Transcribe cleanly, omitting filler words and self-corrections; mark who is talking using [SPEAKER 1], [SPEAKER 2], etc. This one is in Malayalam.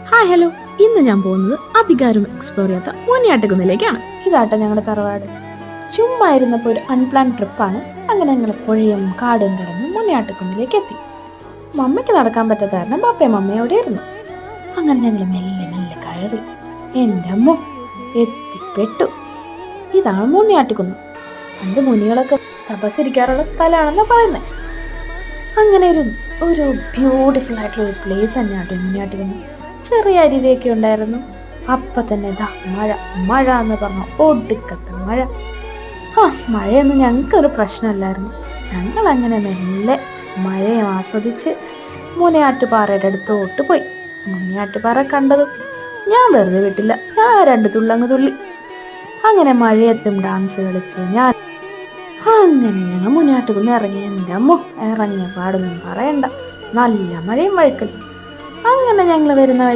[SPEAKER 1] ഹായ് ഹലോ, ഇന്ന് ഞാൻ പോകുന്നത് അധികാരം എക്സ്പ്ലോർ ചെയ്യാത്ത മുനിയാട്ടുകുന്നിലേക്കാണ്.
[SPEAKER 2] ഇതാട്ടെ ഞങ്ങളുടെ തറവാട്. ചുമ്മാ ഇരുന്നപ്പോൾ ഒരു അൺപ്ലാൻ ട്രിപ്പാണ്. അങ്ങനെ ഞങ്ങൾ പുഴയും കാടും കടന്ന് മുനിയാട്ടുകുന്നിലേക്ക് എത്തി. മമ്മയ്ക്ക് നടക്കാൻ പറ്റാത്ത കാരണം പപ്പയും മമ്മയും അവിടെ ഇരുന്നു. അങ്ങനെ ഞങ്ങൾ മെല്ലെ മെല്ലെ കയറി. എൻ്റെ അമ്മ എത്തിപ്പെട്ടു. ഇതാണ് മുനിയാട്ടുകുന്ന്. പണ്ട് മുനികളൊക്കെ തപസ്സിരിക്കാറുള്ള സ്ഥലമാണെന്ന് പറയുന്നത്. അങ്ങനെ ഒരു ബ്യൂട്ടിഫുൾ ആയിട്ടുള്ള ഒരു പ്ലേസ് തന്നെയാട്ടോ മുനിയാട്ടുകുന്ന്. ചെറിയ അരുവിയൊക്കെ ഉണ്ടായിരുന്നു. അപ്പൊ തന്നെ മഴ മഴ എന്ന് പറഞ്ഞ ഒടുക്കത്തെ മഴ. മഴയൊന്നും ഞങ്ങൾക്കൊരു പ്രശ്നമില്ലായിരുന്നു. ഞങ്ങൾ അങ്ങനെ മെല്ലെ മഴയെ ആസ്വദിച്ച് മുനിയാട്ടുപാറയുടെ അടുത്തോട്ട് പോയി. മുനിയാട്ടുപാറ കണ്ടതും ഞാൻ വെറുതെ വിട്ടില്ല. ഞാൻ 2 തുള്ളങ്ങ് തുള്ളി. അങ്ങനെ മഴയത്തും ഡാൻസ് കളിച്ച് അങ്ങനെ ഞങ്ങൾ മുനിയാട്ടുകുന്ന് ഇറങ്ങി. എൻ്റെ അമ്മ ഇറങ്ങിയ പാടൊന്നും പറയണ്ട, നല്ല മഴയും വഴുക്കലും. അങ്ങനെ ഞങ്ങൾ വരുന്ന